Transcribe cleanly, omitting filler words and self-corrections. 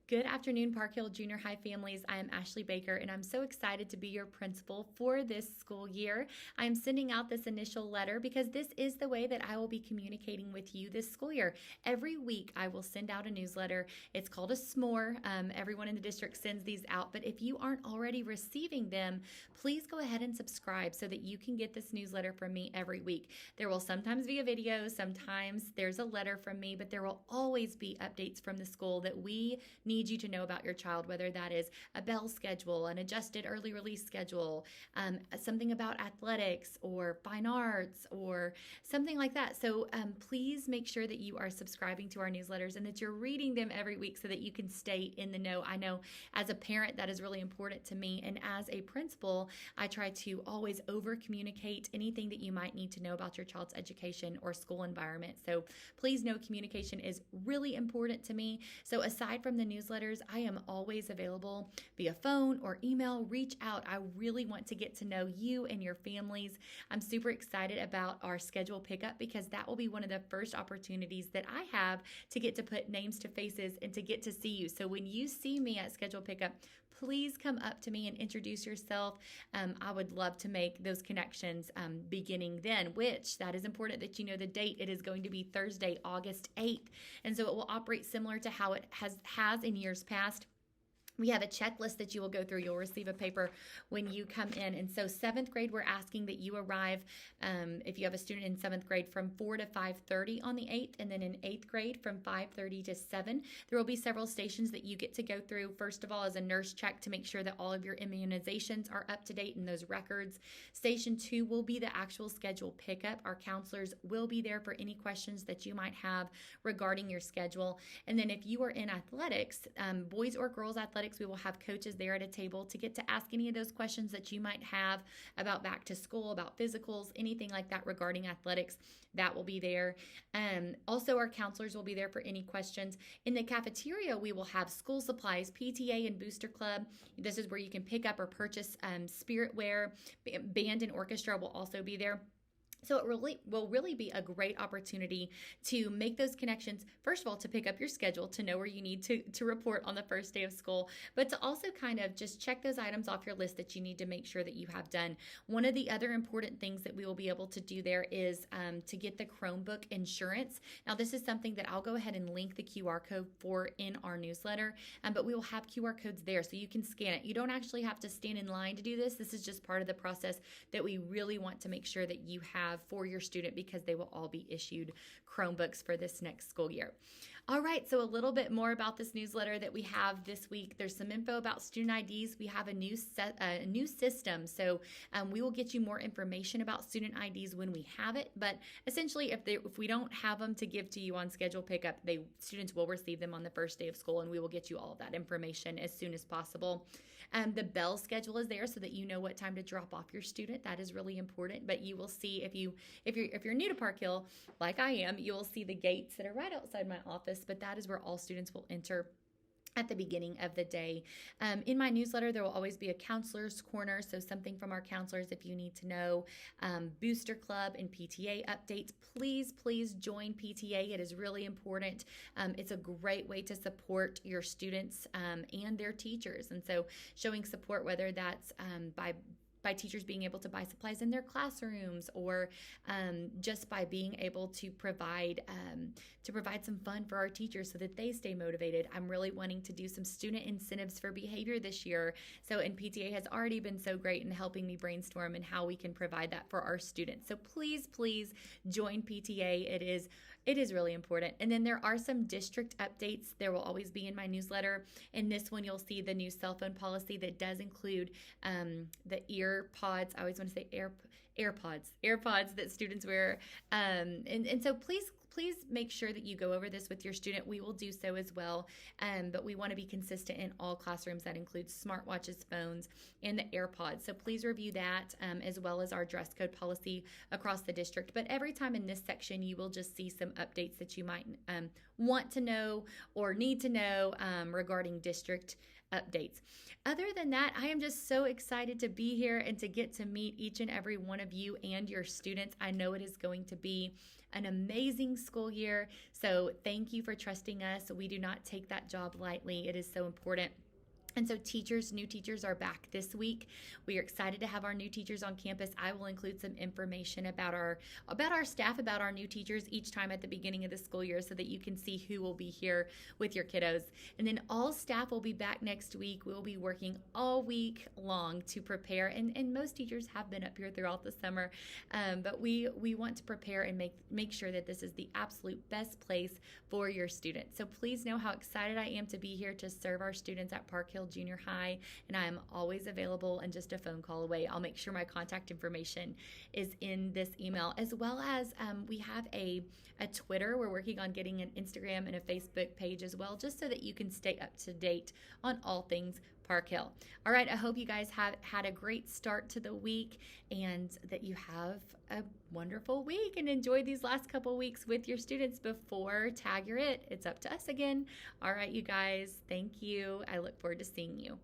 Good afternoon, Parkhill Junior High families. I am Ashley Baker, and I'm so excited to be your principal for this school year. I am sending out this initial letter because this is the way that I will be communicating with you this school year. Every week, I will send out a newsletter. It's called a s'more. Everyone in the district sends these out, but if you aren't already receiving them, please go ahead and subscribe so that you can get this newsletter from me every week. There will sometimes be a video, sometimes there's a letter from me, but there will always be updates from the school that we need you to know about your child, whether that is a bell schedule, an adjusted early release schedule, something about athletics or fine arts or something like that. So please make sure that you are subscribing to our newsletters and that you're reading them every week so that you can stay in the know. I know as a parent that is really important to me, and as a principal, I try to always over communicate anything that you might need to know about your child's education or school environment. So please know communication is really important to me. So aside from the newsletters, I am always available via phone or email. Reach out. I really want to get to know you and your families. I'm super excited about our schedule pickup because that will be one of the first opportunities that I have to get to put names to faces and to get to see you. So when you see me at schedule pickup, please come up to me and introduce yourself. I would love to make those connections beginning then, which that is important that you know the date. It is going to be Thursday, August 8th. And so it will operate similar to how it has in years past. We have a checklist that you will go through. You'll receive a paper when you come in. And so 7th grade, we're asking that you arrive, if you have a student in 7th grade, from 4 to 5:30 on the 8th. And then in 8th grade, from 5:30 to 7. There will be several stations that you get to go through. First of all, is a nurse check to make sure that all of your immunizations are up to date in those records. Station 2 will be the actual schedule pickup. Our counselors will be there for any questions that you might have regarding your schedule. And then if you are in athletics, boys or girls athletics, we will have coaches there at a table to get to ask any of those questions that you might have about back to school, about physicals, anything like that regarding athletics. That will be there. Also, our counselors will be there for any questions. In the cafeteria, we will have school supplies, PTA and booster club. This is where you can pick up or purchase spirit wear. Band and orchestra will also be there. So it will really be a great opportunity to make those connections. First of all, to pick up your schedule, to know where you need to report on the first day of school, but to also kind of just check those items off your list that you need to make sure that you have done. One of the other important things that we will be able to do there is to get the Chromebook insurance. Now, this is something that I'll go ahead and link the QR code for in our newsletter, but we will have QR codes there so you can scan it. You don't actually have to stand in line to do this. This is just part of the process that we really want to make sure that you have for your student, because they will all be issued Chromebooks for this next school year. All right, so a little bit more about this newsletter that we have this week. There's some info about student IDs. We have a new system, so we will get you more information about student IDs when we have it. But essentially, if we don't have them to give to you on schedule pickup, students will receive them on the first day of school, and we will get you all of that information as soon as possible. The bell schedule is there so that you know what time to drop off your student. That is really important. But you will see if you're new to Parkhill, like I am, you will see the gates that are right outside my office. But that is where all students will enter at the beginning of the day. In my newsletter, there will always be a counselor's corner, so something from our counselors if you need to know. Booster Club and PTA updates. Please join PTA. It is really important. It's a great way to support your students and their teachers. And so showing support, whether that's by teachers being able to buy supplies in their classrooms, or just by being able to provide some fun for our teachers so that they stay motivated. I'm really wanting to do some student incentives for behavior this year. And PTA has already been so great in helping me brainstorm and how we can provide that for our students. So please join PTA. It is really important. And then there are some district updates. There will always be in my newsletter. In this one, you'll see the new cell phone policy that does include the earpods. I always want to say AirPods that students wear. And so please make sure that you go over this with your student. We will do so as well. But we want to be consistent in all classrooms. That includes smartwatches, phones, and the AirPods. So please review that, as well as our dress code policy across the district. But every time in this section, you will just see some updates that you might want to know or need to know regarding district updates. Other than that, I am just so excited to be here and to get to meet each and every one of you and your students. I know it is going to be an amazing school year. So thank you for trusting us. We do not take that job lightly. It is so important. And so new teachers are back this week. We are excited to have our new teachers on campus. I will include some information about our staff, about our new teachers each time at the beginning of the school year so that you can see who will be here with your kiddos. And then all staff will be back next week. We'll be working all week long to prepare. And most teachers have been up here throughout the summer. But we want to prepare and make sure that this is the absolute best place for your students. So please know how excited I am to be here to serve our students at Parkhill Junior High, and I am always available and just a phone call away. I'll make sure my contact information is in this email, as well as we have a Twitter. We're working on getting an Instagram and a Facebook page as well, just so that you can stay up to date on all things Parkhill. All right, I hope you guys have had a great start to the week and that you have a wonderful week and enjoy these last couple weeks with your students before Tag Your It. It's up to us again. All right, you guys, thank you. I look forward to seeing you.